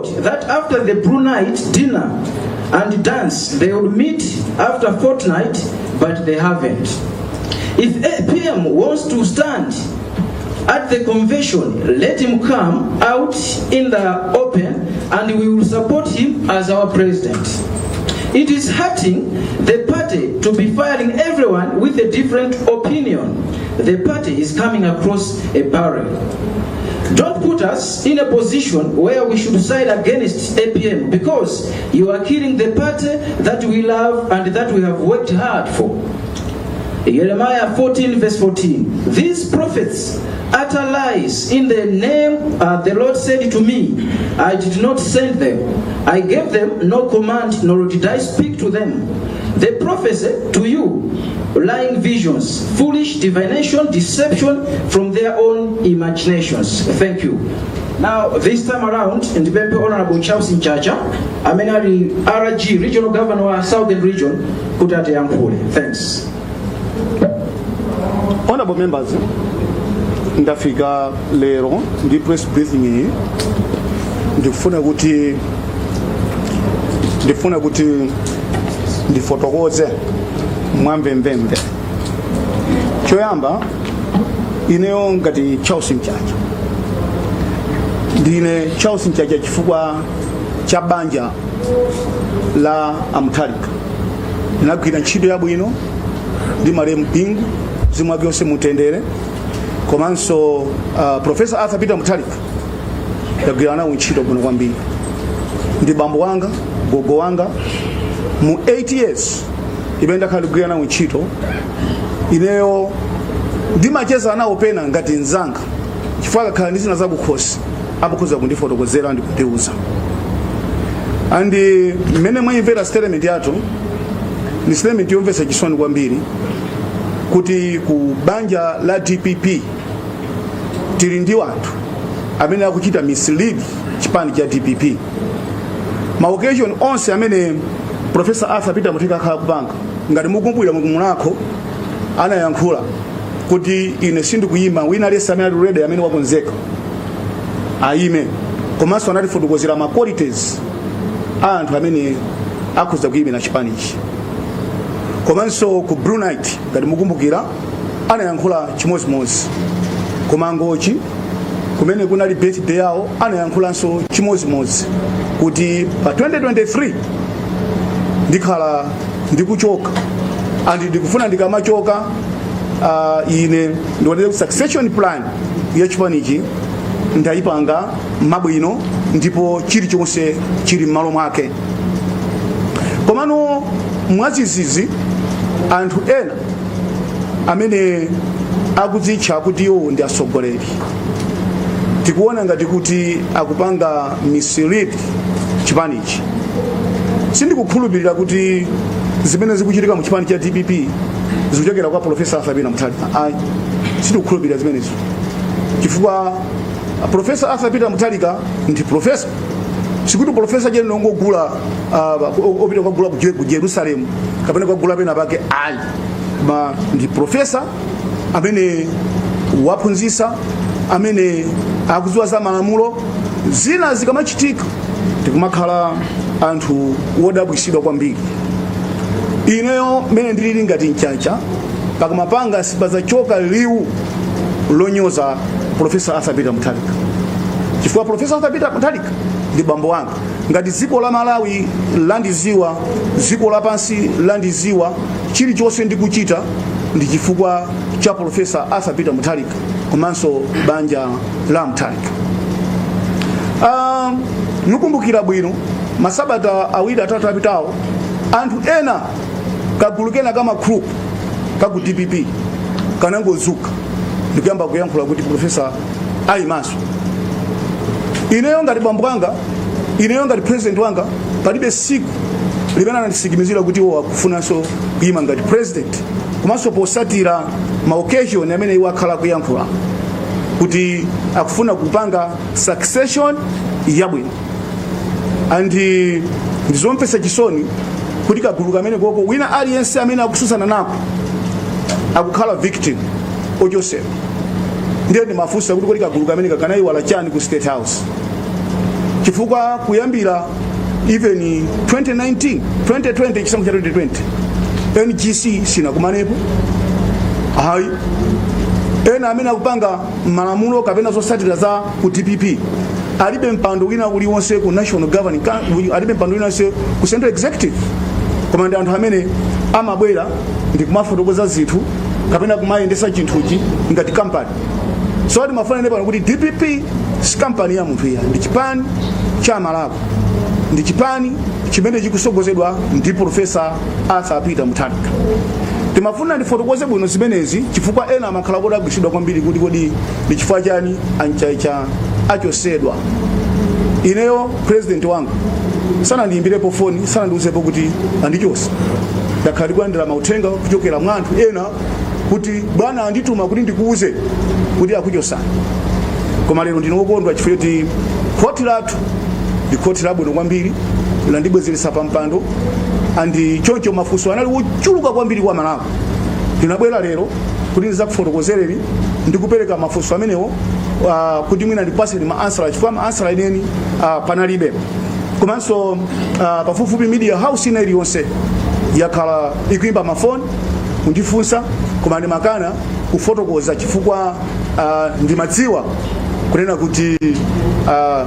thought that after the Blue Night dinner and dance they would meet after a fortnight, but they haven't. If APM wants to stand at the convention, let him come out in the open and we will support him as our president. It is hurting the party to be firing everyone with a different opinion. The party is coming across a barrel. Don't put us in a position where we should side against APM, because you are killing the party that we love and that we have worked hard for. Jeremiah 14 verse 14. These prophets utter lies in the name the Lord said to me, I did not send them. I gave them no command, nor did I speak to them. They prophesy to you lying visions, foolish divination, deception from their own imaginations. Thank you. Now, this time around, in the Honorable Charles Mchacha, Amenari RG, Regional Governor of Southern Region, Kutate Yankole. Thanks. Honorable members, ndafika lero ndi press briefing ndifuna kuti ndifotokoze mwamvemvemve. Choyamba, ineyo ngati Charles Mchacha. Ndine Charles Mchacha chifukwa cha banja la Amtharika. Ndinagwira ntchito yabwino ndi malemu mpingo zimwe byonse mutendere. Komanso Professor Arthur Peter Mutharika ndagwira nawo ntchito bwino kwambiri. Ndi bambo wanga, gogo wanga mu 8 years ibenda khaligwira nawo ntchito. Ineyo ndimacheza nawo pena ngati nzanga chifukwa khala ndizina zakukhosi abukhoza kundifotokozera ndi kundiuza. Andi mmene mwayimvera statement yathu ni statement yomvetsa chisoni kwambiri kuti ku banja la DPP tili ndi wanthu amene akuchita mislead chipani cha DPP. Ma occasion onse amene Professor Arthur Peter Mutharika akhala kupanga ngati mukumbukira munako anayankhula kuti ine sindikuyima wina aliyense amene ali ready amene wakonzeka ayime. Komanso anatifotokozera ma qualities anthu amene akhoza kuyimira chipanichi. Komanso ku Blue Night ngati mukumbukira anayankhula chimozimozi. Komangochi kumene kunali birthday yawo anayankhulanso chimozimozi kuti pa 2023 ndikhala ndikuchoka andi ndikufuna ndikamachoka ine ndiwonera succession plan ya chipanichi ndayipanga mabwino ndipo chilichonse chili m'malo mwake. Komano mwazizizi anthu ena amene akudzitcha kuti iwo ndi atsogoleri tikuona ngati kuti akupanga mislead chipanichi. Sindikukhulupirira kuti zimene zikuchitika mu chipani cha DPP zikuchokera kwa Professor Arthur Peter Mutharika. Ayi, sindikukhulupirira zimenezo chifukwa Professor Arthur Peter Mutharika ndi professor. Sikuti professor jeni nongogula opita kwagula ku Jerusalem kapena kwagula pena pake. Ayi, ma ndi professor amene waphunzitsa, amene akudziwa za malamulo. Zina zikamachitika tikumakhala anthu wodabwisidwa kwambiri. Ineyo mene ndilili ngati Mchacha pakamapanga sipazachoka liwu lonyoza Professor Arthur Peter Mutharika chifukwa Professor Arthur Peter Mutharika ndi bambo wanga. Ngati dziko la Malawi landiziwa, dziko lapansi landiziwa, chilichonse ndikuchita ndi chifukwa cha Professor Arthur Peter Mutharika komanso banja la Mutharika. Nukumbukira bwino masabata awiri atatu apitawo anthu ena kagulukena kama group kaku DPP kanangozuka ndikuyamba kuyankhula kuti Professor ayimaso. Ineyo ngati bambo wanga, ineyo ngati president wanga palibe siku limene anandisikimizira kuti iwo akufunanso kuyima ngati president. Komanso posatira ma occasion amene iwo akhala kuyankhula kuti akufuna kupanga succession yabwino. Andi ndizomvetsa chisoni kuti kagulu kamene koko wina aliyense amene akususana nako akukhala victim ojosepa. Ndiye ndimafunsa kuti kagulu kamene kakanayi wala chani ku State House. chifukwa kuyambira even 2019 2020 chisankho cha 2020 NGC sinakumanepo hayi ena amene akupanga malamulo kapena zotsatira za ku DPP alibe mpando wina uliwonse ku national governing alibe mpando wina wonse ku central executive koma ndi anthu amene amabwera ndi kumafotokoza zinthu kapena kumayendesa chinthuchi ngati company. So ati mafana pano kuti DPP si company ya munthu iya, ndi chipani cha Malawi, ndi chipani chimene chikusogozedwa ndi Professor Arthur Peter Mutharika. Timafuna ndifotokoze bwino zimenezi chifukwa ena amakhala kuti agwisidwa kwambiri kuti kodi ndi chifukwa chani anchaicha achosedwa. Ineyo president wangu sana ndiyimbirepo foni, sana ndiuzepo kuti andichosa. Ndakhala ndikulandira mauthenga kuchokera mwa anthu ena kuti bwana andituma kuti ndikuuze kuti akuchosa. Koma lero ndinokondwa chifukwa kuti khoti lathu ndi khoti labwino kwambiri landibwezeresa pa mpando andi choncho mafunso anali wochuluka kwambiri kwa Malawi. Ndinabwera lero kuti ndizakufotokozereni ndikupereka mafunso amenewo kuti mwina ndipase ma answer chifukwa ma answer ineni panalibe. Komanso pafupifupi media house ina iliyonse yakhala ikuimba mafoni kundifunsa koma ndimakana kufotokoza chifukwa ndimadziwa kunena kuti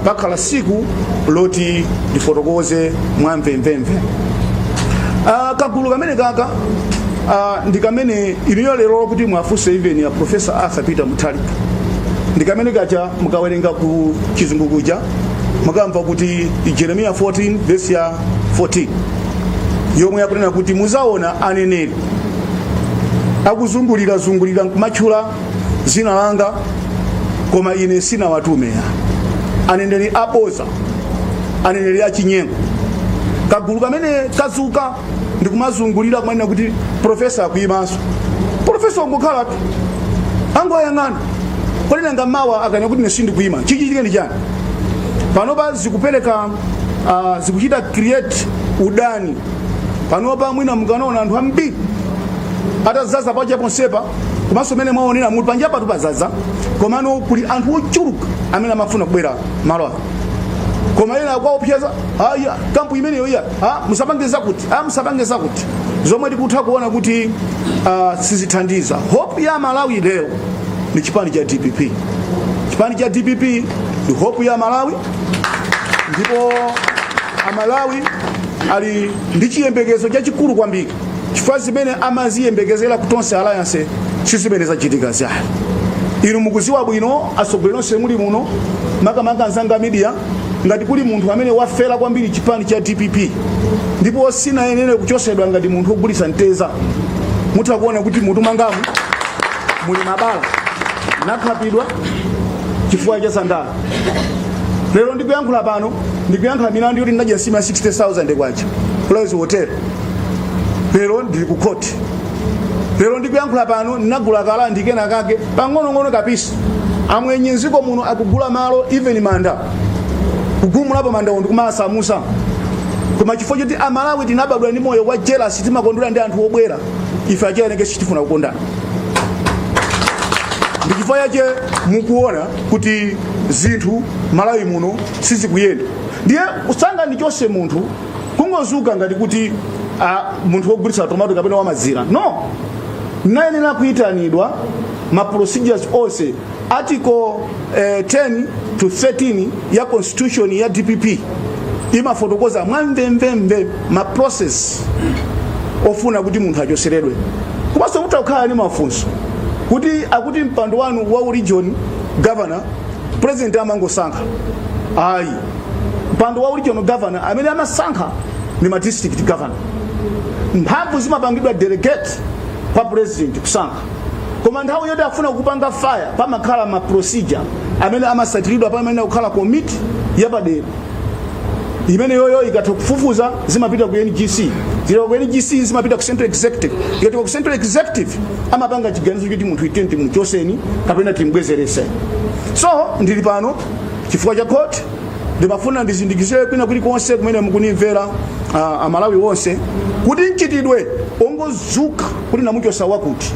pakhala siku loti ndifotokoze mwamvemvemve. Kagulu kamene kaka ndikamene iliyo lero kuti mwafunse even ya Professor Arthur Peter Mutharika ndikamene kacha mukawerenga ku chizungu kuja mukamva kuti Jeremiah 14 verse ya 14 yomwe yakunena kuti muzaona aneneri akuzungulira kumachula zina langa koma ine sina watume. Aneneri aboza, aneneri achinyengo. Kagulu kamene kazuka ndikumazungulira kumanena kuti professor akuyimanso. Professor ngokhala tu angoyang'ana kodi nanga mawa akana kuti nesindi kuyima chichichike ndi chani. Panopa zikupereka zikuchita create udani. Panopa mwina mukanaona anthu ambiri atazaza pacha ponsepa komanso mene mwaonera muli panja patu pazaza komano kuli anthu ochuluka amene amafuna kubwera malo ano. Koma ena akwaopseza aya kampu imeneyo iya musapange zakuti zomwe tikutha kuona kuti sizithandiza. Hope ya Malawi lero ni chipani cha DPP. Chipani cha DPP ni hope ya Malawi, ndipo Amalawi ali ndi chiyembekezo chachikulu kwambiri chifukwa zimene amaziyembekezera kutonse alliance sizimene zachitika zayo. Inu mukuziwa bwino asogoleronse muli muno makamaka nzanga media ngati kuli munthu amene wafera kwambiri chipani cha DPP ndipo sina yenene kuchosedwa ngati munthu ogulitsa nteza. Mutakuona kuti munthu mangamu muli mabala nakhapidwa chifukwa cha sandala. Lero ndikuyankhula pano ndikuyankhula milandu yoti ndinaja nsima 60,000 kwacha Place Hotel. Lero ndili ku court. Lero ndikuyankhula pano ndinagula kala ndikena kake pang'ono kapisa. Amwenye nziko muno akugula malo even manda. Kugumulapo manda ndikumasamusa. Koma chifukwa choti Amalawi tinabadwa ndi moyo wa jealousy timakondwera ndi anthu obwera ife achayeneke sitifuna kukondana. Ndikifaya yache mukuona kuti zinthu Malawi muno sizikuyenda. Ndiye usanga ndichose munthu kungozuka ngati kuti munthu wogulitsa tomato kapena wamazira. No. Nayenera kuyitanidwa ma procedures onse article 10 to 13 ya constitution ya DPP imafotokoza mwamvemvemve ma process ofuna kuti munthu achoseredwe. Komanso mutakhala ni mafunso kuti akuti mpando wanu wa region governor president amangosankha. Ayi. Mpando wa regional governor amene amasankha ni ma district governor. Mphamvu zimapangidwa delegate kwa president kusankha. Koma nthawi yoti afuna kupanga fire pamakhala ma procedure amene amasatiridwa pamene kukhala committee yapadera. Imene yoyo ikatha kufufuza zimapita ku NGC. Zira ku NGC zimapita ku central executive. Ikatoka ku central executive amapanga chiganizo choti munthu itenti muchoseni kapena timbwezerese. So ndili pano chifukwa cha court ndimafuna ndizindikizire kwina kuli konse kumene mukunimvera Amalawi wonse kuti nchitidwe ongozuka kuti namuchosa wakuti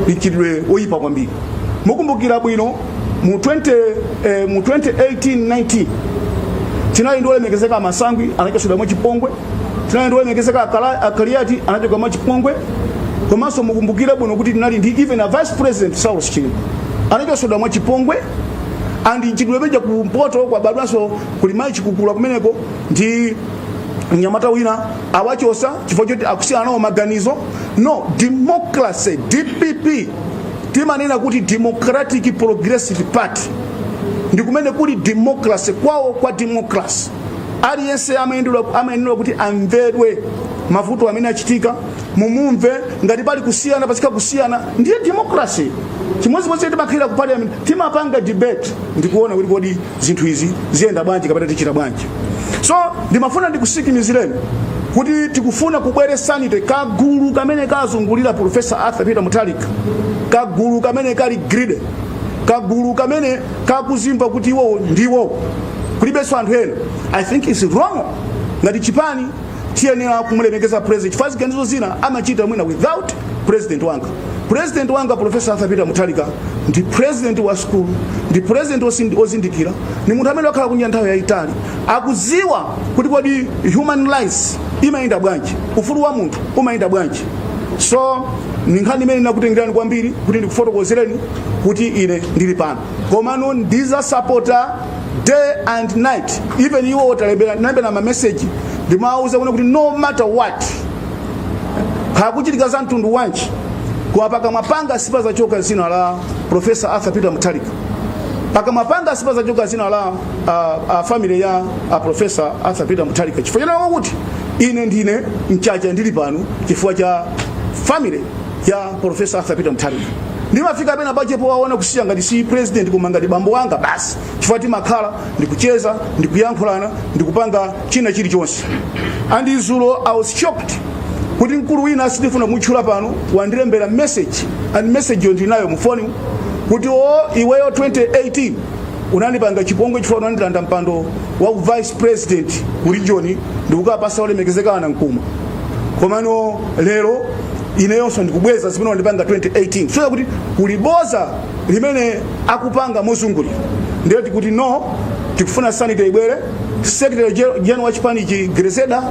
nchitidwe oyipa kwambiri. Mukumbukira bwino mu 2018-19 tinali ndi olemekezeka Masangwi anachotsedwa mwa Chipongwe, tinali ndi olemekezeka Akaliati anachotsedwa mwa Chipongwe, komanso mukumbukire bwino kuti tinali ndi even a vice president Charles Mchacha anachotsedwa mwa Chipongwe, and chidwebeja kumpoto kwa badwaso kulimayi chikukula kumeneko ndi mnyamata wina awachosa chifukwa choti akusiyana nawo maganizo. No, democracy, DPP timanena kuti Democratic Progressive Party ndi kumene kuli democracy kwawo kwa democracy. Aliyense amayenera kuti amvedwe mavuto amene achitika, mumumve ngati pali kusiyana pasika kusiyana, ndiye democracy. Chimodzi timakhalira ku parliament timapanga debate ndikuona kuti kodi zinthu izi ziyenda bwanji kapena tichita bwanji. So ndimafuna ndikusikimizireni kuti tikufuna kubwere sanite kagulu kamene kazungulira Professor Arthur Peter Mutharika, kagulu kamene kali gride, kagulu kamene kakuzimba kuti iwo ndiwo kulibenso anthu ena. I think it's wrong ngati chipani tiyenera kumulemekeza president chifukwa ziganizo zina amachita mwina without president wanga. President wanga Professor Arthur Peter Mutharika ndi president wa school, ndi president ozindikira, ni munthu amene wakhala kunya nthawi yayitali, akuziwa kuti kodi human rights imayenda bwanji, ufulu wa munthu umayenda bwanji. So ninkhani imene nakutengerani kwambiri kuti ndikufotokozereni kuti ine ndili pano, komano ndiza supporter day and night. Even iwo otalembera na ma message ndimawuza kuti no matter what kakuchitika za mtundu wanji kwa paka mapanga sipa za choka zina la Professor Arthur Peter Mutharika, paka mapanga sipa za choka zina la family ya Professor Arthur Peter Mutharika. Chifukwa chana kuti ine ndine Mchacha ndili pano chifukwa cha family ya Professor Arthur Peter Mutharika. Ndimafika pena pachepo waona kusiya ngati si president koma ngati bambo wanga basi, chifukwa timakhala ndikucheza ndikuyankhulana ndikupanga china chilichonse. And izulo I was shocked kuti mkulu wina asifuna kumutchula pano wandilembera message, and message yo ndinayo mu phone kuti iweyo 2018 unanipanga Chipongwe chifukwa unandilanda mpando wa vice president ku region ndikukapasa olemekezekana Nkuma, komano lero ineyonso ndikubweza zimene wandipanga 2018. So kuti kuliboza limene akupanga mozungulira ndiye kuti no, tikufuna sanite ibwere, secretary general wa chipani chi Greseda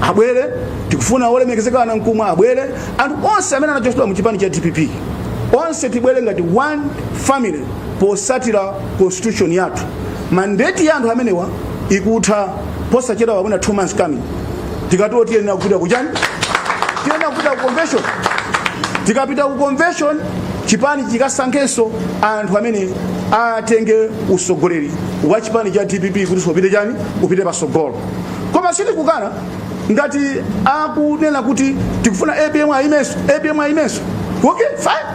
abwere, tikufuna olemekezekana Nkuma abwere, anthu onse amene anachotsedwa mu chipani cha DPP onse tibwere ngati one family posatira constitution yathu. Mandate ya anthu amenewa ikutha posachedwa wabuna 2 months coming. Tikatoti tiyenera kupita kuchani, tiyenera kupita ku convention. Tikapita ku convention chipani chikasankhenso anthu amene atenge usogoleri wa chipani cha DPP kuti sopite chani upite pasogolo. Koma siti kukana ngati akunena kuti tikufuna APM aimeso, okay fine.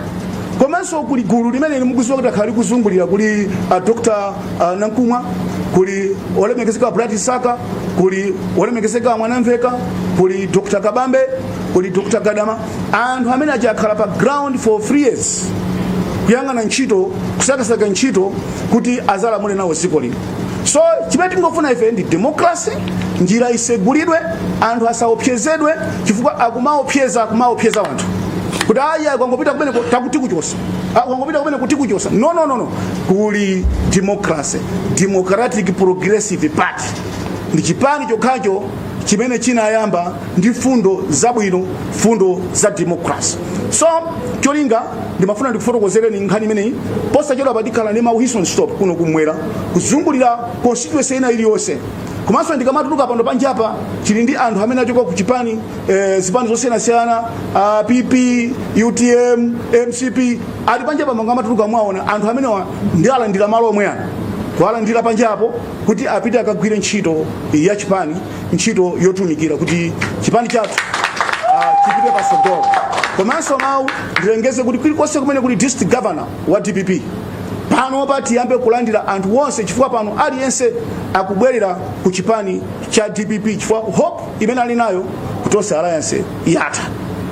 Komanso kuli gulu limene limukuziwa kuti akhali kuzungulira kuli Dr. Nankumwa, kuli olemekezeka Blantyre Saka, kuli olemekezeka Mwanamveka, kuli Dr. Kabambe, kuli Dr. Gadama, anthu amene achakhala pa ground for 3 years kuyang'ana ntchito, kusakasaka ntchito kuti azalamule nawo dziko lino. So chimene tingofuna ife ndi democracy, njira isegulidwe, anthu asaopsezedwe chifukwa akumaopseza anthu kuti aya kwangopita kumene takutikuchosa, kwangopita kumene kutikuchosa. No, kuli democracy, Democratic Progressive Party ndi chipani chokhacho chimene chinayamba ndi fundo zabwino, fundo za democracy. So cholinga ndimafuna ndikufotokozereni nkhani imeneyi posachedwa padikhala ndi Wilson stop kuno kumwera kuzungulira constituency ina iliyonse. Komanso ndikamatuluka pano panjapa chili ndi anthu amene achoka ku chipani zipani zosiyanasiyana, PP, UTM, MCP ali panjapa mangamatuluka mwaona anthu amene ndi alandira malo omwe ana kuwalandira panjapo kuti apite akagwire ntchito ya chipani, ntchito yotumikira kuti chipani chathu chipite pasogolo. Komanso mawu ndilengeze kuti kulikonse kumene kuli district governor wa DPP pano pati yambe kulandira anthu onse chifukwa pano aliyense akubwerera ku chipani cha DPP chifukwa hope imene ali nayo kutonse alliance yatha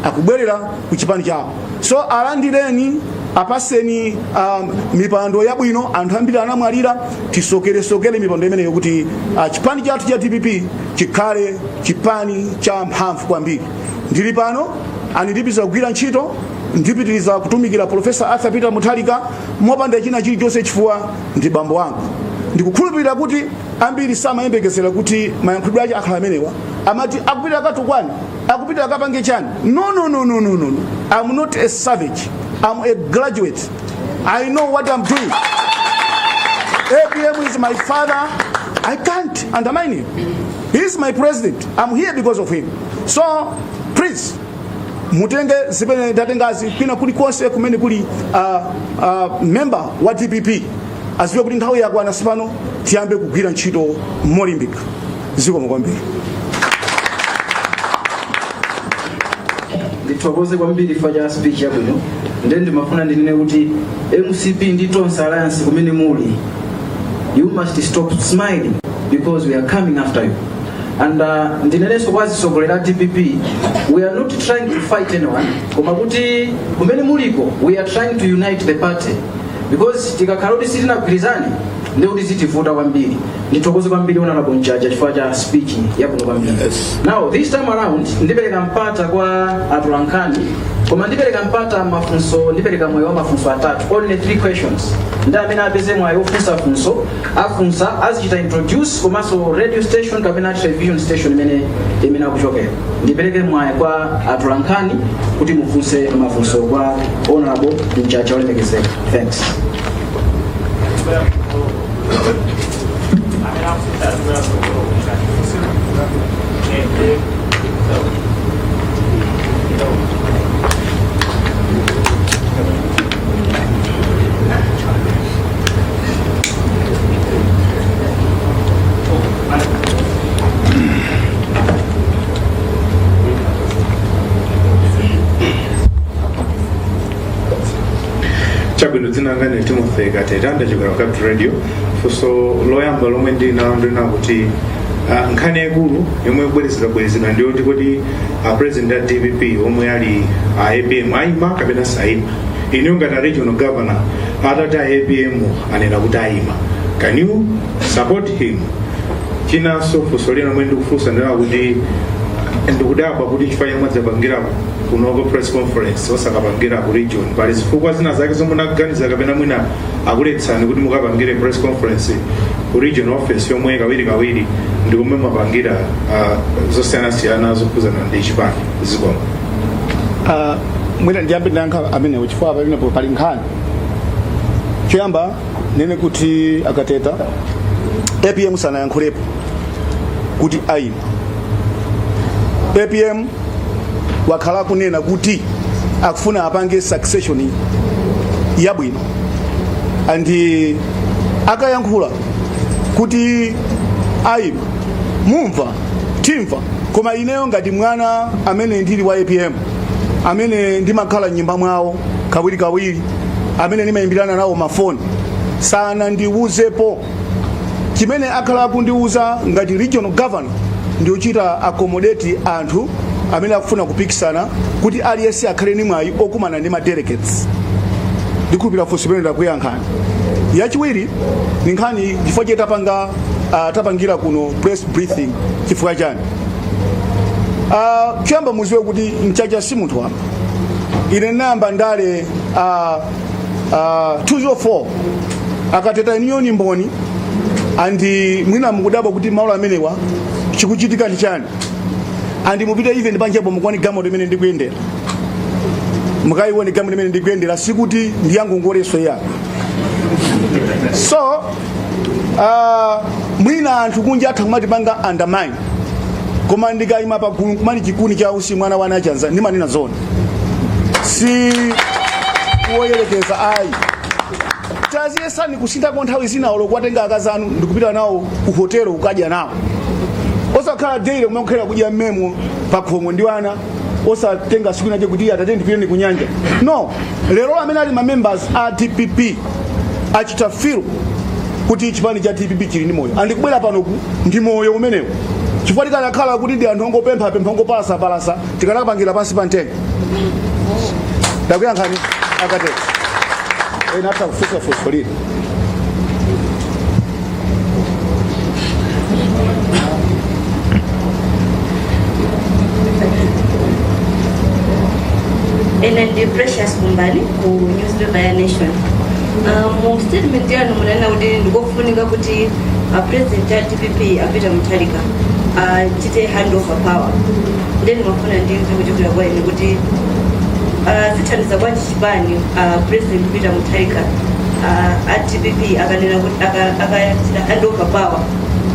akubwerera ku chipani chawo. So alandireni, apaseni mipando yabwino, anthu ambiri anamwalira, tisokere mipando imeneyo kuti chipani chathu cha DPP chikhale chipani cha mphamvu kwambiri. Ndili pano andipiza kugwira ntchito, ndipitiriza kutumikira Professor Arthur Peter Mutharika mopanda china chilichonse chifukwa ndi bambo wangu. Ndikukhulupirira kuti ambiri samayembekezera kuti mayankhulidwe ake akhala amenewa amati akupita akatukwana akupita akapange chani. No, I'm not a savage, I'm a graduate. I know what I'm doing. APM is my father, I can't undermine him. He is my president, I'm here because of him. So please mutenge zipene tatengazi kwina kulikonse kumene kuli member wa DPP aziwe kuti nthawi yakwana sipano tiyambe kugwira ntchito molimbika. Zikomo kwambiri. Ndithokoze kwambiri faja speech yabwino. Ndi mafuna ndinene kuti MCP ndi Tonse Alliance kumene muli, you must stop smiling because we are coming after you. And ndineneso kwazisogolera DPP, we are not trying to fight anyone. Koma kuti kumene muliko, we are trying to unite the party. Because tikakarodi sitina grizani, ndio tizitivuta kwambiri. Ndithokoze kwambiri Honorable Mchacha chifukwa cha speech yakuno kwambiri. Now this time around ndipereka mpata kwa atolankhani, koma ndipereka mpata mafunso, ndipereka moyo wa mafunso atatu, only 3 questions. Ndamene apeze mwayo ofunsa funso, afunsa azichita introduce komanso radio station kapena television station imene akuchokera. Ndipereke mwayo kwa atolankhani kuti mufunse mafunso kwa Honorable Mchacha olemekezeka. Thanks. Chabwino dzina ngane Timothy Kateta chokera ku radio fuso loyamba lomwe ndina kuti nkhani yakulu yomwe bwerezera ndiyo kuti president ya DPP omwe ali APM ayima kapena sayima. Ine ngati regional governor atati APM anena kuti ayima. Can you support him? Chinanso fuso lina mwe ndikufunsa ndina kuti ndikudabwa kuti chifanya mwadzapangira kunoko press conference osakapangira ku region pali zifukwa zina zake zomwe nakuganiza kapena mwina akuletsani kuti mukapangire press conference ku region office yomwe kawiri ndikumwe mapangira zosiyanasiyana zokhuzana ndi chipani. Zikomo. Mwina ndiyambe ndankha amenewo chifukwa pamenepo pali nkhani. Choyamba nene kuti Akateta APM sanayankhulepo kuti ayima. APM wakhala kunena kuti akufuna apange succession yabwino, andi akayankhula kuti ayima mumva timva. Koma ineyo ngati mwana amene ndili wa APM, amene ndimakhala nyumba mwawo kawiri amene ndimayimbirana nawo mafoni, sana ndiwuzepo chimene akhala kundiuza ngati regional governor ndi uchita accommodate anthu amene akufuna kupikisana kuti aliyense akhale ni mwayi okumana ndi ma delegates. Ndikhulupirira funso limene ndakuyankhani. Yachiwiri ni nkhani chifukwa che tapangira kuno press briefing chifukwa chani. Choyamba muziwe kuti Mchacha si munthu wamba. Ine namba ndale 204 Akateta iniyo mboni andi mwina mukudabwa kuti maula amenewa chikuchitika ndi chani. Andi mupita even panjapo mukwani gamo limene ndikuyendera. Mukaiwone gamo limene ndikuyendera sikuti ndiyangu ngoleso ya. So mwina anthu kunja atha kumati panga undermine. Koma ndikayima pa kumani chikuni cha usi mwana wa Nachanza ndimanena zone. Si kuoyelekeza ayi. Taziyesani kusinda kwa nthawi zina olokwatenga akazanu ndikupita nawo ku hotel ukadya nawo. Osakhala daily umakhera kudya mmemo pakhomo ndiwana osatenga siku inaje kuti atatendi pileni kunyanja. No, lero amene ali ma members a DPP achita feel kuti chipani cha DPP chili ndi moyo. Andikubwera pano ku ndi moyo umenewo. Chifukwa tikanakhala kuti ndi anthu ongopempha ongopalasa tikanakapangira pansi pa mtengo. Ndakuyankhani Akateta. Nataka kufuka fosfolini. Ene Precious Kumbali ku newspaper ya Nation. Mu statement yanu munena kuti ndikofunika kuti president ya DPP Peter Mutharika chite handover power ndeni mafuna ndimve kuchokera kwa ine kuti zithandiza kwa chipani president Peter Mutharika DPP akanena kuti akachita handover power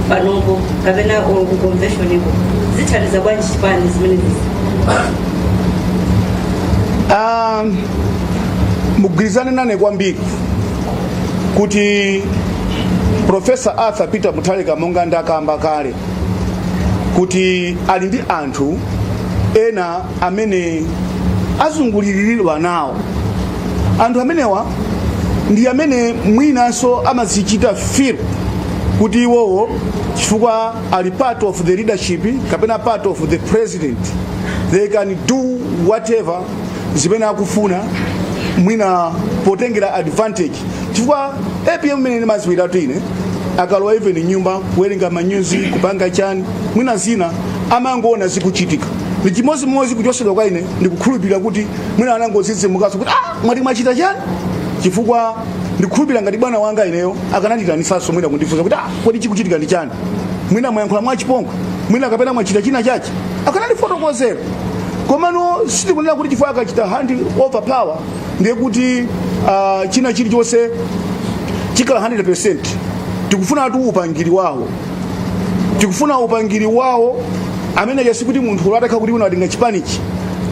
panongo kapena ku convention iko zithandiza kwa chipani zimene mugwirizane nane kwambiri kuti Professor Arthur Peter Mutharika monga ndakamba kale kuti ali ndi anthu ena amene azunguliridwa nawo. Anthu amenewa ndi amene mwinanso amazichita feel kuti iwowo chifukwa ali part of the leadership kapena part of the president, they can do whatever zimene akufuna mwina potengera advantage. Chifukwa APM mene maziwiratu ine akalowa even nyumba kuwerenga manyuzi kupanga chani mwina zina amangoona zikuchitika. Chimozimozi kuchosedwa kwa ine ndikukhulupirira kuti mwina anangozitse mukaso kuti mwati mwachita chani, chifukwa ndikukhulupirira ngati bwana wanga ineyo akananditanisanso mwina kundifunsa kuti kodi chikuchitika ndi chani, mwina mwayankhula mwachipongwe, mwina kapena mwachita china chachi akanandifotokozera. Komano sitikunena kuti chifukwa akachita hand over power ndiye kuti china chilichonse chikhala 100%. Tikufuna tu upangiri wawo, tikufuna upangiri wawo amene yasikuti munthu ulataka kuti unalinga chipanichi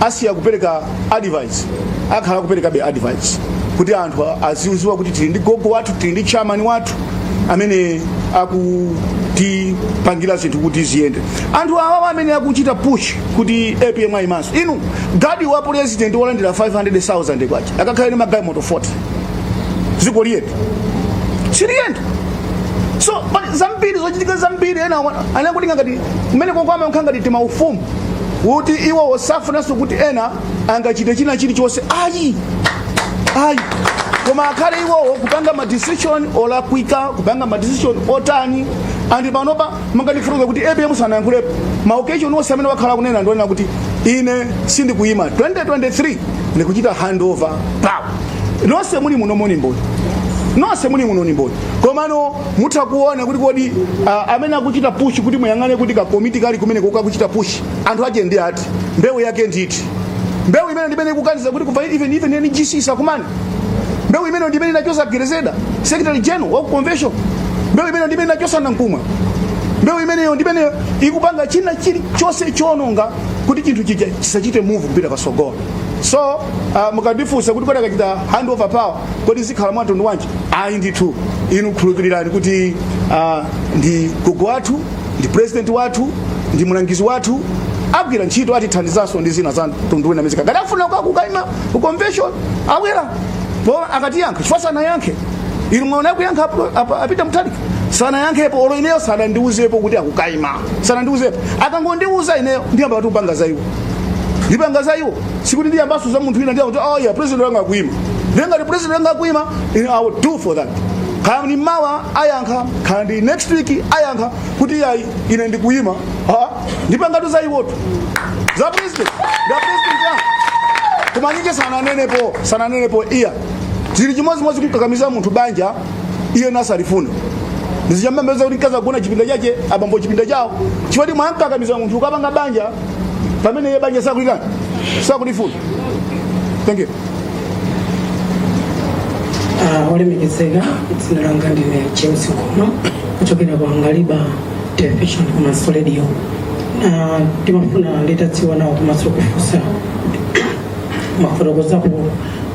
asiya kupereka advice, akhala kupereka be advice kuti anthu aziuziwa kuti tili ndi gogo wathu, tili ndi chairman wathu amene akutipangira zinthu kuti ziyende. Anthu awa amene akuchita push kuti APM ayimanso inu gadi wa president wolandira 500,000 kwacha akakhala ni magayi moto 40 ziko liyetu siriyenda. So zambiri zochitika zambiri ena anakulinga ngati mmene kokwama nkhanga tima ufumu kuti iwo wosafunanso kuti ena angachite china chilichonse ayi koma akhale iwowo kupanga ma decision olakwika, kupanga ma decision otani. Andi panopa manganifuruza kuti APM sanayankhulepo ma occasion wonse amene wakhala kunena ndionena kuti ine sindikuyima 2023 ndikuchita handover power. Nonse muli muno moni mboni, nonse muli muno ni mboni, komano mutakuona kuti kodi amene akuchita push kuti muyangane kuti ka committee kali kumene kuchita push anthu aje ndi ati mbewu yake nditi, mbewu imene ndimene kukaniza kuti kuva even ni GC sakumani, mbewu imene ndimene nachosa Gerezeda secretary general wa convention, mbewu imene ndimene nachosa Nankumwa, mbewu imene ndimene ikupanga china chili chose chononga kuti chinthu chicha chisachite move kupita pasogolo. So mukandifunsa kuti kodi akachita hand over power kodi zikhala mwatundu wanji, ayi ndithu inu khulupirirani kuti ndi gogo wathu, ndi president wathu, ndi mulangizi wathu agwira ntchito atithandizanso ndi zina za mtundu wina mizika. Ngati afuna kukaima ku convention awera po akatiyankha chifukwa sanayankhe inu mwaona kuyankha Peter Mutharika sanayankhepo olo ineyo sanandiuzepo kuti akukaima, sanandiuzepo. Akangondiuza ineyo ndiyamba kuti upanga za iwo ndipanga za iwo sikuti ndiyambaso za munthu ina ndiyamba kuti yeah president wanga akuima ndengati president wanga akuima I will do for that. Kandi mawa ayankha kandi next week ayankha kuti yayi ine ndikuima ndipanga za iwoto za president ya kumanyike sananenepo iya zili chimozimozi kukakamiza munthu banja iye nasalifuna ndizichamembeza kuti kaza kuona chipinda chache abambo chipinda chawo chifoti mwankakamiza munthu ukapanga banja pamene ye banja sakulika sakulifuna. Thank you. Olemekezeka dzina langa ndine Msonkhano kuchokera kwa Ngaliba television komanso radio. Timafuna nditadziwa nawo komanso kufunsa mafotokozapo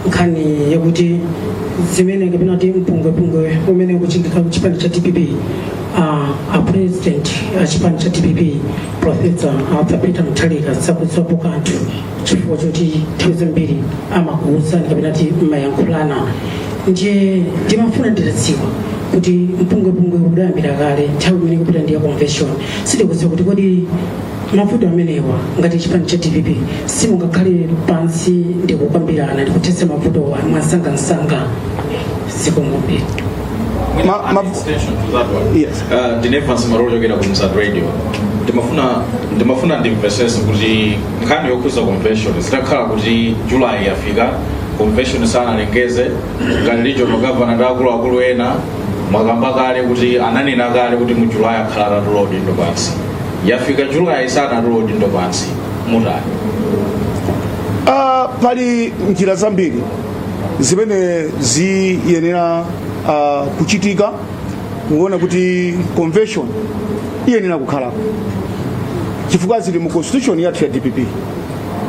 nkhani yakuti zimene kapena ti mpungwepungwe umene ukuchitika kuchipani cha DPP a president achipani cha DPP Professor Arthur Peter Mutharika sakudziwapo kanthu chifukwa choti nthawi zambiri amakuwuzani kapena ti mayankhulana. Nje timafuna nditadziwa kuti mpungwepungwe udayambira kale nthawi imene kupita ndiya convention sitikudziwa kuti kodi mavuto amenewa ngati chipani cha DPP simungakhale pansi ndikukambirana ndikuthetsa mavuto mwansanga sikungombe. Yes. Ndinevasi marolo yokera ku Msat Radio. Ndimafuna ndimvesese kuti nkhani yokhuza convention zitakhala kuti July yafika convention sana lengeze ngati regional governor akulu ena mwakamba kale kuti ananena kale kuti mu July akhala atatola udindo pansi, yafika July sanatola udindo pansi mutani? Pali njira zambiri zimene ziyenera kuchitika muona kuti convention iyenera kukhalapo chifukwa zili mu constitution yathu ya DPP,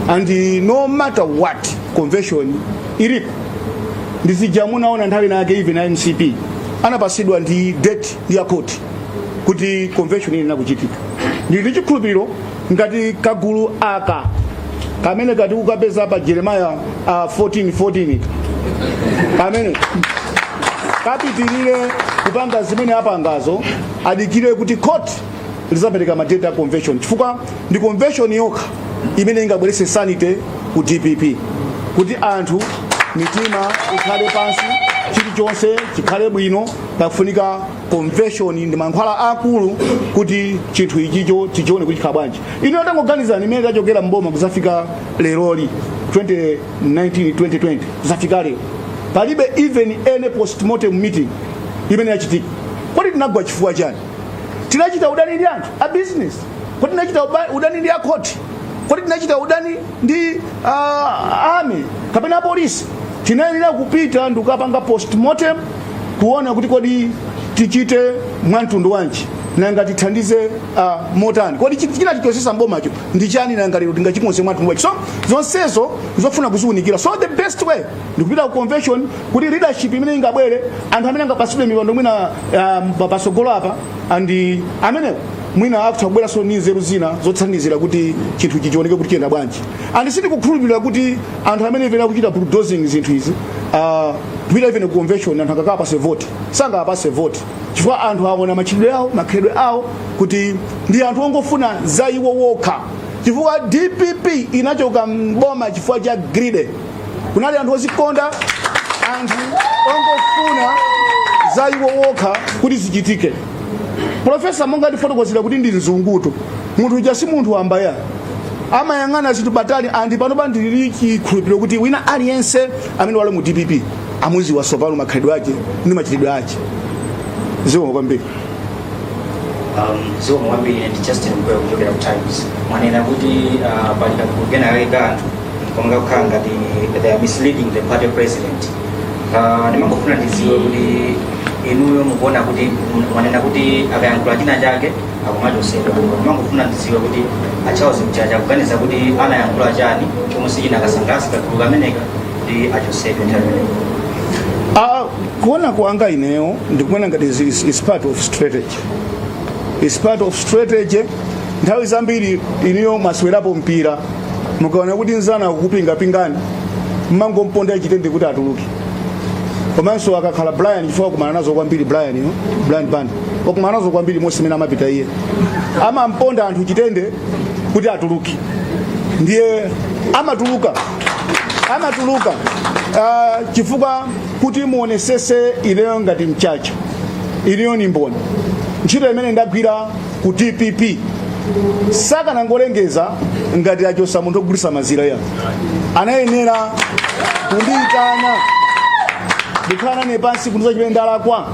and no matter what convention ilipo ndizija munaona nthawi nake even na MCP anapasidwa ndi date ya court kuti convention iyenera kuchitika. Ndili chikhulupiriro ngati kagulu aka kamene kati ukapeza pa Jeremiah 14:14 kamene kapitirire kupanga zimene apangazo adikire kuti court lizapereka madate ya convention, chifukwa ndi convention yokha imene ingabwerese sanity ku DPP kuti anthu mitima ikhale pansi, chilichonse chikhale bwino. Pakufunika convention ndi mankhwala akulu kuti chinthu ichicho chichione kuti chikhala bwanji. Ine tangoganizani imene tachokera mboma kuzafika leroli 2019-2020 kuzafika lero palibe even any postmortem meeting imene yachitika. Kodi tinagwa chifukwa chani? Tinachita udani ndi anthu a business? Kodi tinachita udani ndi a court? Kodi tinachita udani ndi army kapena polisi? Tinayenera kupita ndikapanga postmortem kuona kuti kodi tichite mwantundu wanji nanga tithandize motani, kodi china chikosesa mbomacho ndi chani nanga lero tingachikonse mwantundu wanji. So zonsezo zofuna kuziunikira. So the best way ndikupita ku convention kuti leadership imene ingabwere, anthu amene angapasidwe mipando mwina pasogolo apa, andi amene mwina akuthabwera so ni nzeru zina zothandizira kuti chinthu chichioneke kuti chiyenda bwanji. And sindikukhulupirira kuti anthu amene imene akuchita bulldozing zinthu izi kupita even ku convention anthu akakhala pase vote sangapase vote, chifukwa anthu aona machitidwe awo makhalidwe awo kuti ndi anthu ongofuna za iwo wokha. Chifukwa DPP inachoka mboma chifukwa cha greed, kunali anthu ozikonda, anthu ongofuna za iwo wokha kuti zichitike. Profesa monga ndifotokozera kuti ndi mzunguto munthu uja si munthu wambaya amayang'ana zinthu batali, andi panopa ndili chikhulupiriro kuti wina aliyense amene wali mu DPP amuziwa sopano makhalidwe ake ndi machitidwe ake. Zomwe kwambiri zomwe kwambiri ndi Justin Mkweyo kuchokera ku Times mwanena kuti palika kugena kale anthu konga kukhala ngati they are misleading the party president. Ndimangofuna ndiziwe kuti inuyo mukuona kuti mwanena kuti akayankhula china chake akumachosedwa. Ndimangofuna ndiziwe kuti Charles Mchacha kuganiza kuti anayankhula chani chomwe sichina akasangalasa kagulu kameneka ndi achosedwe nthawi. Kuona kuanga ineyo ndikuona ngati is part of strategy. Is part of strategy. Nthawi zambiri iniyo maswerapo mpira mukaona kuti nzana kukupinga pingani mmangomponda chitende kuti atuluke. Komanso akakhala Brian chifukwa kumana nazo kwambiri Brian band okumana nazo kwambiri Mose mena amapita iye amamponda anthu chitende kuti atuluke, ndiye amatuluka chifukwa kuti muonesese ileyo ngati Mchacha iliyo ni mboni ntchito imene ndagwira ku DPP saka nangolengeza ngati achosa munthu ogulisa mazira ya anayenera kundiyitana ndikhala ne pansi kunza chimene ndalakwa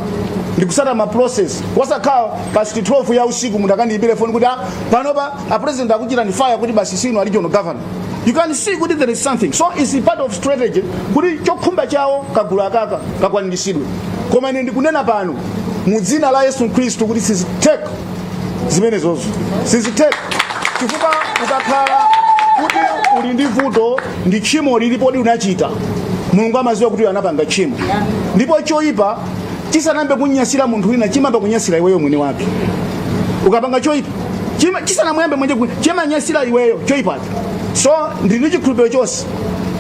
ndikusata ma process wasakhala past 12 ya usiku munthu akandiyibire phone kuti panopa a president akuchita ni fire kuti basi sino regional governor. You can see kuti there is something. So it's a part of strategy kuti chokhumba chawo kagulu akaka kakwaniritsidwe. Koma ine ndikunena pano mu dzina la Yesu Kristu kuti siziteka zimene zozo siziteka, chifukwa ukakhala kuti uli ndi vuto ndi tchimo lilipo ndi unachita Mulungu amaziwa kuti anapanga tchimo, ndipo choyipa chisanambe kunyasira munthu wina chimamba kunyasira iweyo mwene wake. Ukapanga choyipa chisanamuyambe mwenje chimanyasira iweyo choyipa. So ndili chikhulupiriro chonse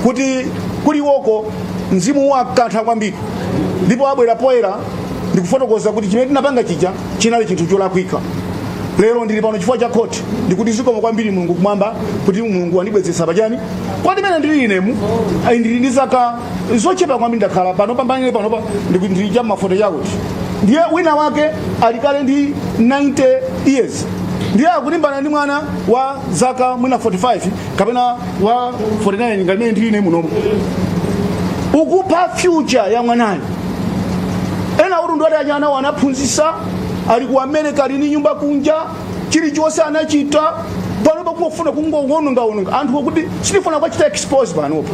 kuti kuli woko mzimu wakantha kwambiri, ndipo abwera poyera ndikufotokoza kuti chimene tinapanga chija chinali chinthu cholakwika. Lero ndili pano chifukwa cha court ndikuti zikomo kwambiri Mulungu kumwamba kuti Mulungu andibwezesa pachani kwati mene ndili inemu ndili ndi zaka zochepa kwambiri ndakhala pano pambane panopa ndili cha mafoto chakuti ndiye wina wake alikale ndi 90 years ndiye akulimbana ndi mwana wa zaka mwina 45 kapena wa 49 ngamene ndili inemu nomo ukupa future ya mwanayo ena uru katundu ali anyana wanaphunzisa ali ku America ali ni nyumba kunja chilichonse anachita panopa kungofuna kungononga anthu okuti sitifuna kwachita expose panopa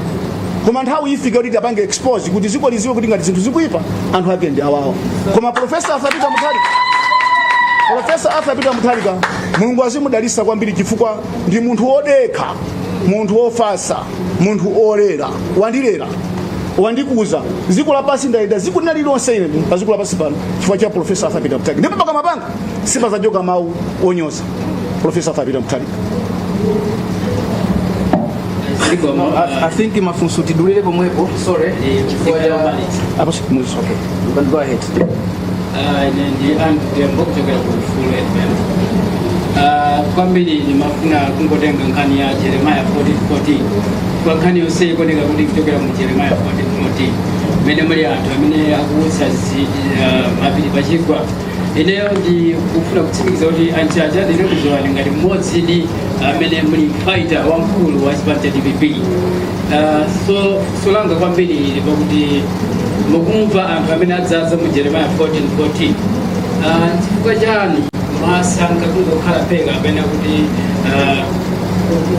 koma nthawi ifika kuti apange expose kuti ziko liziwe kuti ngati zinthu zikuipa anthu ake ndi awawo koma Profesa Arthur Peter Mutharika Mulungu azimudalisa kwambiri chifukwa ndi munthu odekha munthu ofasa munthu olera wandilera wandikuza ziko lapasi ndaida ziko linalilonse ine pa ziko lapasi pano chifukwa cha Profesa Arthur Peter Mutharika ndipo paka mapanga sipazajoka mawu onyoza Profesa Arthur Peter Mutharika. I think mafunso tidulile pomwepo. Sorry. Okay, you can go ahead. Kwambiri ni mafuna kungotenga nkhani ya Jeremiah 14:14 kwa nkhani yonse ikoneka kuti kuchokera mu Jeremiah 14:14 mene muli anthu amene akuwutsa mapiri pachigwa ineyo ndi kufuna kutsimikiza kuti Mchacha ndine kuzowa ngati mmodzi ndi amene muli fighter wamkulu wa chipani cha DPP. So langa kwambiri pakuti mukumva anthu amene adzaza mu Jeremiah 14:14 chifukwa chani masankha kungokhala pega apena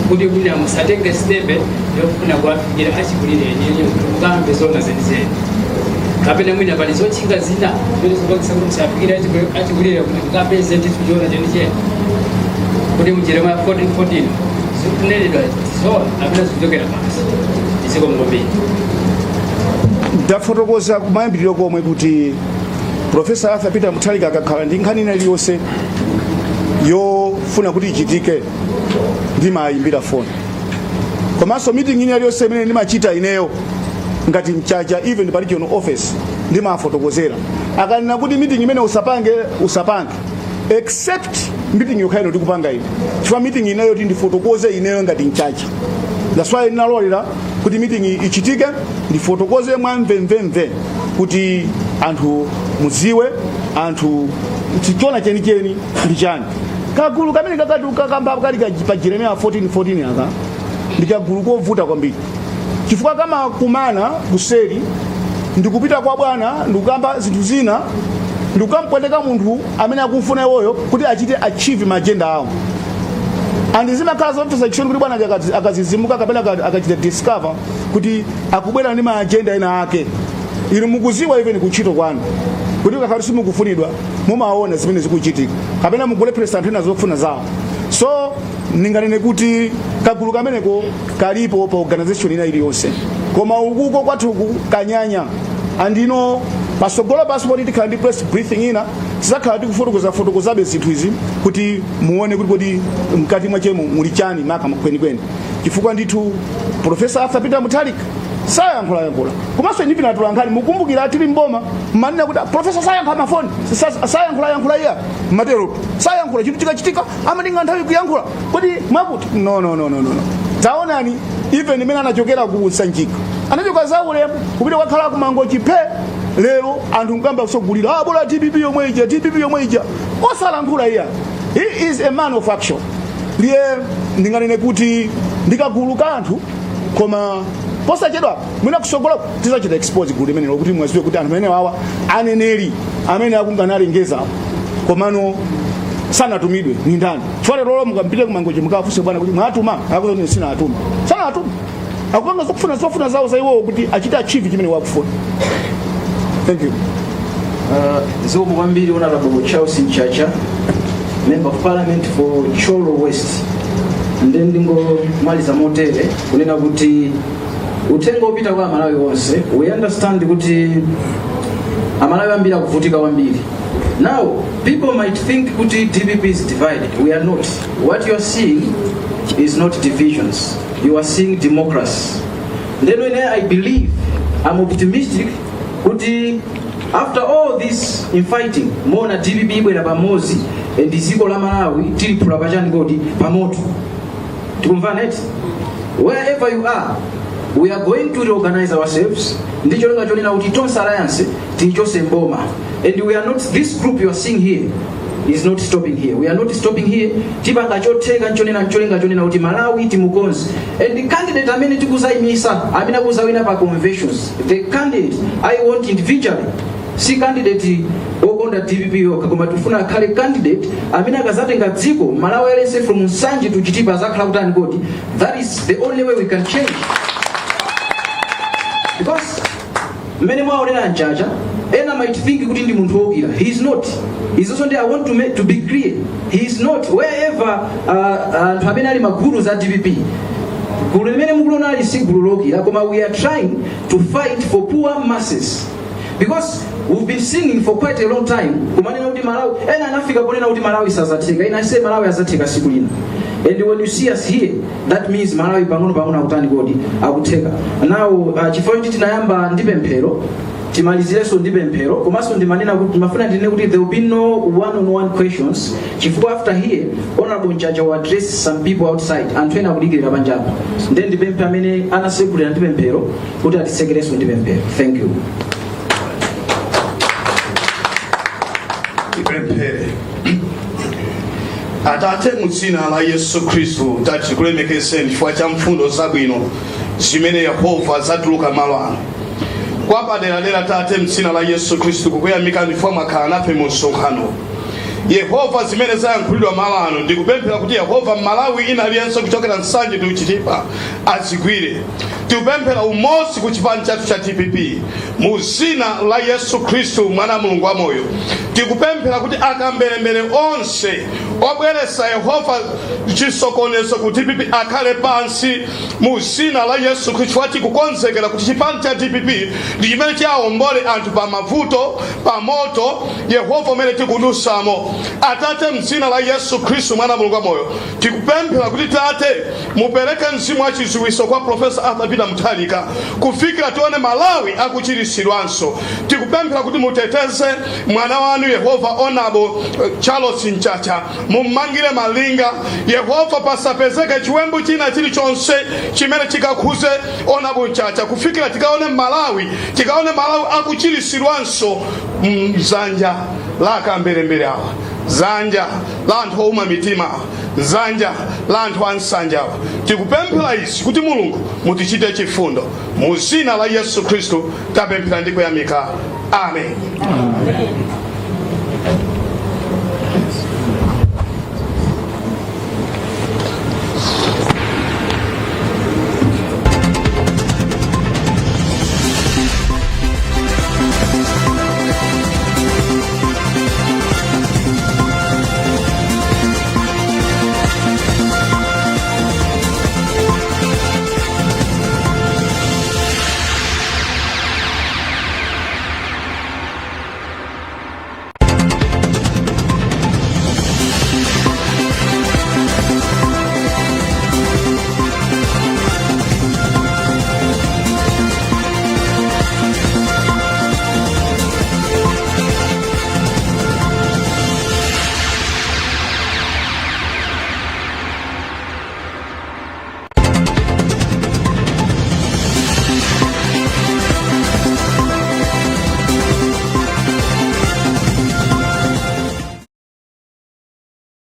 kuti kuna musatenge stepe yofuna kuwafikira achikulire yenyewe mukambe zona zenizeni kapena mwina pali zotchinga zina zimene zopakisa kuti musafikire achikulire kuti mukapeze ndithu chona chenicheni kuti mu Jeremiah 14:14 zikunenedwa zona apena zikuchokera pansi iziko mngomeni. Ndafotokoza kumayambiriro komwe kuti Profesa Arthur Peter Mutharika akakhala ndi nkhani ina iliyonse yofuna kuti ichitike ndimayimbira foni komanso meeting ina iliyonse imene ndimachita ineyo ngati Mchacha even pa regional office ndimafotokozera akanena kuti meeting imene usapange except meeting yokhaino ndikupanga ine chifukwa meeting ineyo tindifotokoze ineyo ngati Mchacha. That's why ndinalolera kuti meeting ichitike ndifotokoze mwamvemvemve kuti anthu muziwe anthu chichona chenicheni ndi chani. Kagulu kamene kakamba kali pa Jeremiah 14:14 aka ndikagulu kovuta kwambiri chifukwa kama kumana kuseri ndikupita kwa bwana ndikukamba zinthu zina ndikukampweteka munthu amene akufuna iwoyo kuti achite achieve magenda awo andizimakhala zopsa chishoni kuti bwana akazizimuka kapena akachita discover kuti akubwera ndi maagenda ena ake inu mukuziwa even kuchito kwanu kuti kakati simukufunidwa mumaona zimene zikuchitika kapena mukulepheresa anthu ena zofuna zawo. So ninganene kuti kagulu kameneko kalipo pa organization ina iliyonse koma ukuko kwathuku kanyanya andino pasogola passport tikhala ndi press briefing ina tizakhala tikufotokozabe zinthu izi kuti muone kuti kodi mkati mwachemo muli chani maka kwenikweni chifukwa ndithu Profesa Arthur Peter Mutharika sayankhula komanso ndipi atolankhani mukumbukira tili mboma manena kuti Profesa sayankha mafoni sayankhula iya matero sayankhula chinthu chikachitika amatenga nthawi kuyankhula kodi mwakuti no taonani even imene anachokera ku Sanjika anachoka zaulemu kupita kwakhala kumango chiphe lero anthu mkamba kusogulira bola DPP yomwe ija osalankhula iya. He is a man of action. Liye ndinganene kuti ndikaguluka anthu koma posachedwa mwina kusogola tizachita expose gulu imene kuti mwaziwe kuti anthu amene wawa aneneri amene akunganalengeza komano sanatumidwe ni ndani chifukwa lero mukampita kumangoje mukafunse bwana kuti mwatuma akuti sina atuma sana atuma akupanga zofuna zawo zaiwo kuti achite achieve chimene wakufuna. Thank you. Zikomo kwambiri Honorable Charles Mchacha, Member of Parliament for Cholo West. Ndingo maliza motere kunena kuti utengo upita kwa Malawi wonse. We understand kuti Amalawi ambira kuvutika kwambiri. Now, people might think kuti DPP is divided. We are not. What you are seeing is not divisions. You are seeing democracy. Then when I believe, I'm optimistic kuti after all this infighting mona DPP ibwera pamozi ndiziko la Malawi tilipula pachani kodi pamoto tikumvaneti. Wherever you are, we are going to reorganize ourselves. Ndicho lenga chonena kuti tonse alliance tichose mboma, and we are not, this group you are seeing here is not stopping here. We are not stopping here. Tipanga choteka nchonena cholenga chonena kuti Malawi timukonzi, and the candidate amene tikuzaimisa amene akuzawina pa conventions, the candidate I want individually si candidate okonda DPP yokha koma tifuna akhale candidate amene akazatenga dziko Malawi alense from Nsanje to Chitipa azakhala kutani kodi. That is the only way we can change. Because many mwaonera Mchacha ena might think kuti ndi munthu wokira. He is not. He's also there. I want to be clear. He is not. Wherever anthu amene ali magulu za DPP gulu limene mukulona ali si gulu lokira koma we are trying to fight for poor masses. Because we've been singing for quite a long time kumanena kuti Malawi ena anafika ponena kuti Malawi sazatheka. Ina say Malawi azatheka siku lina. And when you see us here, that means Malawi pang'ono akutani kodi akutheka. Now chifukwa chiti tinayamba ndi pemphero timalizireso ndi pemphero komanso ndimanena kuti mafuna ndine kuti there will be no one-on-one questions chifukwa after here Honorable Mchacha will address some people outside anthu ena akudikirira panjapa. Then ndipemphe amene anasegulira ndi pemphero kuti atisekereso ndi pemphero. Thank you. Atate mudzina la Yesu Khristu tikulemekeza chifukwa cha mfundo zabwino zimene Yehova zatuluka malo ano. Kwa padera tate mdzina la Yesu Khristu kukuyamika chifukwa mwakhala nafe mu msonkhano. Yehova zimene zayankhulidwa malo ano ndikupemphera kuti Yehova Malawi ina aliyense kuchokera Nsanje ndi Chitipa azigwire. Tikupemphera umodzi ku chipani chathu cha TPP mu dzina la Yesu Khristu mwana Mulungu wa moyo. Tikupemphera kuti akamberembere onse obweresa Yehova chisokonezo ku TPP akhale pansi mu dzina la Yesu Khristu chifukwa tikukonzekera kuti chipani cha TPP ndi chimene chiawombole anthu pa mavuto pa moto Yehova umene tikudusamo. Atate mdzina la Yesu Khristu mwana Mulungu wa moyo tikupemphera kuti tate mupereke mzimu wa chiziwiso kwa Professor Arthur Mutharika kufikira tione Malawi akuchiritsidwanso. Tikupemphera kuti muteteze mwana wanu Yehova Honorable Charles Mchacha mumangire malinga Yehova pasapezeke chiwembu china chilichonse chimene chikakhuze Honorable Mchacha kufikira tikaone Malawi akuchiritsidwanso mzanja la kamberembere awa zanja la anthu ouma mitima zanja la anthu ansanja awa. Tikupemphera izi kuti Mulungu mutichite chifundo mu dzina la Yesu Khristu tapemphera ndi kuyamika. Amen.